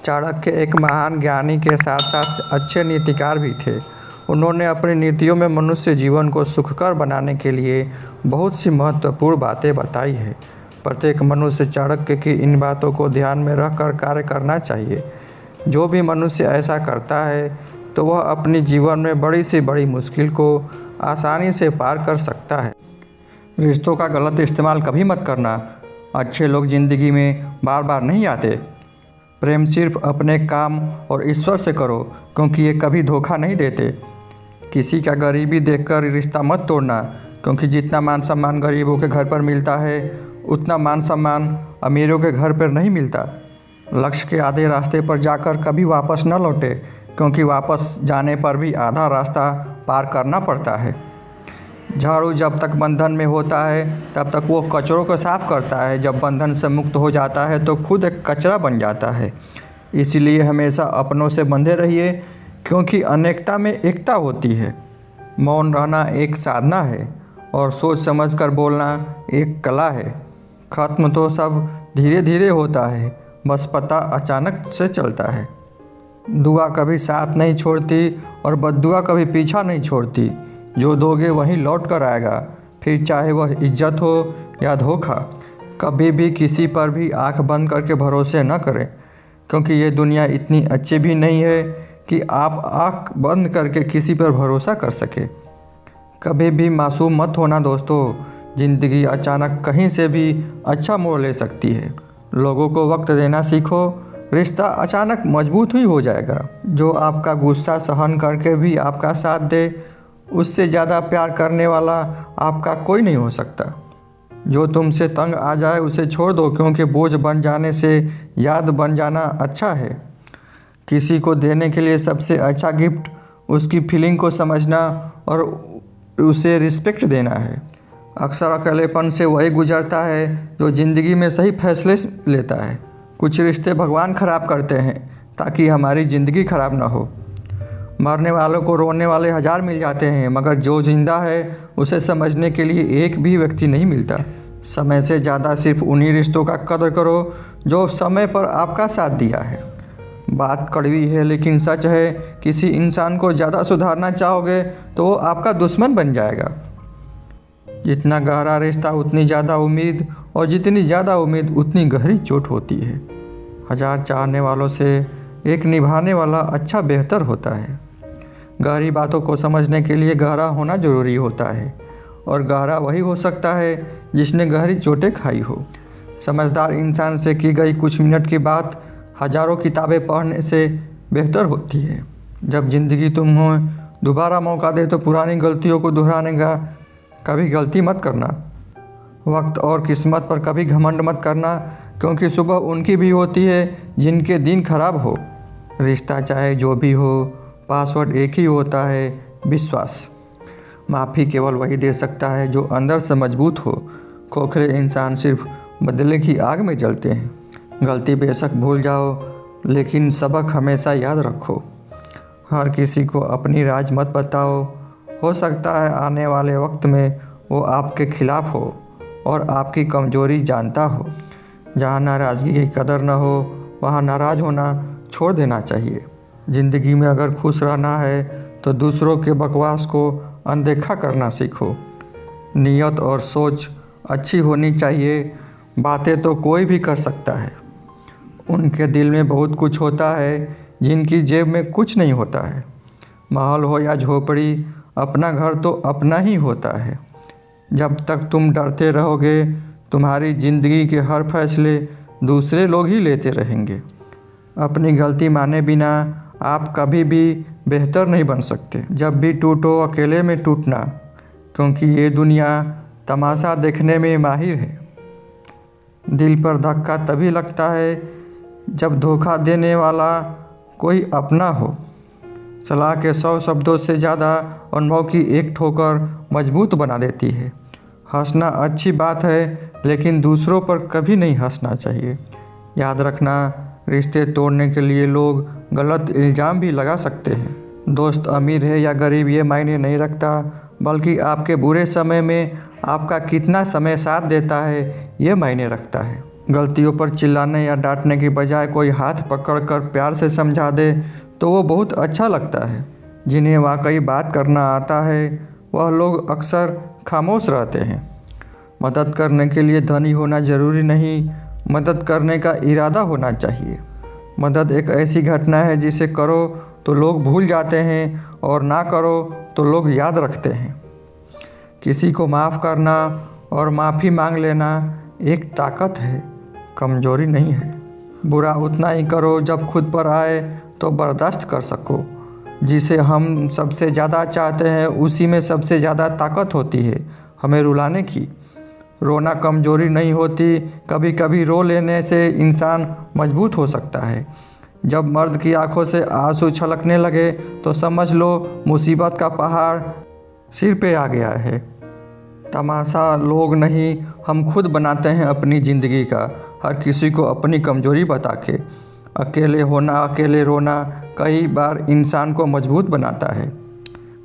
चाणक्य एक महान ज्ञानी के साथ साथ अच्छे नीतिकार भी थे। उन्होंने अपनी नीतियों में मनुष्य जीवन को सुखकर बनाने के लिए बहुत सी महत्वपूर्ण बातें बताई हैं। प्रत्येक मनुष्य चाणक्य की इन बातों को ध्यान में रखकर कार्य करना चाहिए। जो भी मनुष्य ऐसा करता है तो वह अपनी जीवन में बड़ी से बड़ी मुश्किल को आसानी से पार कर सकता है। रिश्तों का गलत इस्तेमाल कभी मत करना। अच्छे लोग ज़िंदगी में बार बार नहीं आते। प्रेम सिर्फ अपने काम और ईश्वर से करो, क्योंकि ये कभी धोखा नहीं देते। किसी का गरीबी देखकर रिश्ता मत तोड़ना, क्योंकि जितना मान सम्मान गरीबों के घर पर मिलता है उतना मान सम्मान अमीरों के घर पर नहीं मिलता। लक्ष्य के आधे रास्ते पर जाकर कभी वापस न लौटे, क्योंकि वापस जाने पर भी आधा रास्ता पार करना पड़ता है। झाड़ू जब तक बंधन में होता है तब तक वो कचरों को साफ करता है। जब बंधन से मुक्त हो जाता है तो खुद एक कचरा बन जाता है। इसलिए हमेशा अपनों से बंधे रहिए, क्योंकि अनेकता में एकता होती है। मौन रहना एक साधना है और सोच समझकर बोलना एक कला है। खत्म तो सब धीरे धीरे होता है, बस पता अचानक से चलता है। दुआ कभी साथ नहीं छोड़ती और बद्दुआ कभी पीछा नहीं छोड़ती। जो दोगे वहीं लौट कर आएगा, फिर चाहे वह इज्जत हो या धोखा। कभी भी किसी पर भी आंख बंद करके भरोसे न करें, क्योंकि ये दुनिया इतनी अच्छी भी नहीं है कि आप आंख बंद करके किसी पर भरोसा कर सके। कभी भी मासूम मत होना दोस्तों। ज़िंदगी अचानक कहीं से भी अच्छा मोड़ ले सकती है। लोगों को वक्त देना सीखो, रिश्ता अचानक मजबूत ही हो जाएगा। जो आपका गुस्सा सहन करके भी आपका साथ दे, उससे ज़्यादा प्यार करने वाला आपका कोई नहीं हो सकता। जो तुमसे तंग आ जाए उसे छोड़ दो, क्योंकि बोझ बन जाने से याद बन जाना अच्छा है। किसी को देने के लिए सबसे अच्छा गिफ्ट उसकी फीलिंग को समझना और उसे रिस्पेक्ट देना है। अक्सर अकेलेपन से वही गुजरता है जो ज़िंदगी में सही फैसले लेता है। कुछ रिश्ते भगवान खराब करते हैं ताकि हमारी ज़िंदगी खराब ना हो। मरने वालों को रोने वाले हज़ार मिल जाते हैं, मगर जो जिंदा है उसे समझने के लिए एक भी व्यक्ति नहीं मिलता। समय से ज़्यादा सिर्फ उन्हीं रिश्तों का कदर करो जो समय पर आपका साथ दिया है। बात कड़वी है लेकिन सच है। किसी इंसान को ज़्यादा सुधारना चाहोगे तो वो आपका दुश्मन बन जाएगा। जितना गहरा रिश्ता उतनी ज़्यादा उम्मीद, और जितनी ज़्यादा उम्मीद उतनी गहरी चोट होती है। हज़ार चाहने वालों से एक निभाने वाला अच्छा बेहतर होता है। गहरी बातों को समझने के लिए गहरा होना ज़रूरी होता है, और गहरा वही हो सकता है जिसने गहरी चोटें खाई हो। समझदार इंसान से की गई कुछ मिनट की बात हज़ारों किताबें पढ़ने से बेहतर होती है। जब ज़िंदगी तुम्हें दोबारा मौका दे तो पुरानी गलतियों को दोहराने का कभी गलती मत करना। वक्त और किस्मत पर कभी घमंड मत करना, क्योंकि सुबह उनकी भी होती है जिनके दिन खराब हो। रिश्ता चाहे जो भी हो, पासवर्ड एक ही होता है, विश्वास। माफ़ी केवल वही दे सकता है जो अंदर से मजबूत हो। खोखले इंसान सिर्फ बदले की आग में जलते हैं। गलती बेशक भूल जाओ, लेकिन सबक हमेशा याद रखो। हर किसी को अपनी राज मत बताओ। हो सकता है आने वाले वक्त में वो आपके खिलाफ हो और आपकी कमजोरी जानता हो। जहाँ नाराज़गी की कदर न हो वहाँ नाराज़ होना छोड़ देना चाहिए। ज़िंदगी में अगर खुश रहना है तो दूसरों के बकवास को अनदेखा करना सीखो। नीयत और सोच अच्छी होनी चाहिए। बातें तो कोई भी कर सकता है। उनके दिल में बहुत कुछ होता है जिनकी जेब में कुछ नहीं होता है। महल हो या झोपड़ी, अपना घर तो अपना ही होता है। जब तक तुम डरते रहोगे, तुम्हारी ज़िंदगी के हर फैसले दूसरे लोग ही लेते रहेंगे। अपनी गलती माने बिना आप कभी भी बेहतर नहीं बन सकते। जब भी टूटो अकेले में टूटना, क्योंकि ये दुनिया तमाशा देखने में माहिर है। दिल पर धक्का तभी लगता है जब धोखा देने वाला कोई अपना हो। सलाह के 100 शब्दों से ज़्यादा अनुभव की एक ठोकर मजबूत बना देती है। हंसना अच्छी बात है, लेकिन दूसरों पर कभी नहीं हंसना चाहिए। याद रखना, रिश्ते तोड़ने के लिए लोग गलत इल्ज़ाम भी लगा सकते हैं। दोस्त अमीर है या गरीब ये मायने नहीं रखता, बल्कि आपके बुरे समय में आपका कितना समय साथ देता है ये मायने रखता है। गलतियों पर चिल्लाने या डांटने की बजाय कोई हाथ पकड़कर प्यार से समझा दे तो वो बहुत अच्छा लगता है। जिन्हें वाकई बात करना आता है वह लोग अक्सर खामोश रहते हैं। मदद करने के लिए धनी होना ज़रूरी नहीं, मदद करने का इरादा होना चाहिए। मदद एक ऐसी घटना है जिसे करो तो लोग भूल जाते हैं और ना करो तो लोग याद रखते हैं। किसी को माफ़ करना और माफ़ी मांग लेना एक ताकत है, कमज़ोरी नहीं है। बुरा उतना ही करो जब खुद पर आए तो बर्दाश्त कर सको। जिसे हम सबसे ज़्यादा चाहते हैं उसी में सबसे ज़्यादा ताकत होती है हमें रुलाने की। रोना कमज़ोरी नहीं होती, कभी कभी रो लेने से इंसान मजबूत हो सकता है। जब मर्द की आंखों से आंसू छलकने लगे तो समझ लो मुसीबत का पहाड़ सिर पे आ गया है। तमाशा लोग नहीं, हम खुद बनाते हैं अपनी ज़िंदगी का, हर किसी को अपनी कमज़ोरी बता के। अकेले होना, अकेले रोना कई बार इंसान को मजबूत बनाता है।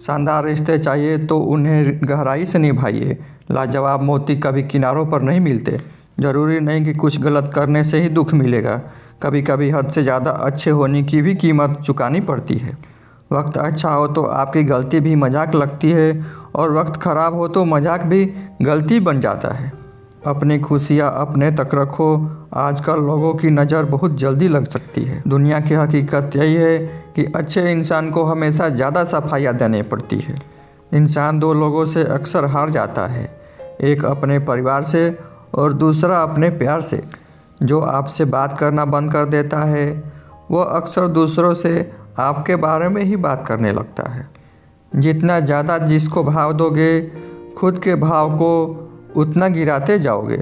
शानदार रिश्ते चाहिए तो उन्हें गहराई से निभाइए। लाजवाब मोती कभी किनारों पर नहीं मिलते। ज़रूरी नहीं कि कुछ गलत करने से ही दुख मिलेगा, कभी कभी हद से ज़्यादा अच्छे होने की भी कीमत चुकानी पड़ती है। वक्त अच्छा हो तो आपकी गलती भी मजाक लगती है और वक्त ख़राब हो तो मजाक भी गलती बन जाता है। अपनी खुशियाँ अपने तक रखो। आजकल लोगों की नज़र बहुत जल्दी लग सकती है। दुनिया की हकीकत यही है कि अच्छे इंसान को हमेशा ज़्यादा सफाइयाँ देनी पड़ती है। इंसान दो लोगों से अक्सर हार जाता है, एक अपने परिवार से और दूसरा अपने प्यार से। जो आपसे बात करना बंद कर देता है वह अक्सर दूसरों से आपके बारे में ही बात करने लगता है। जितना ज़्यादा जिसको भाव दोगे खुद के भाव को उतना गिराते जाओगे।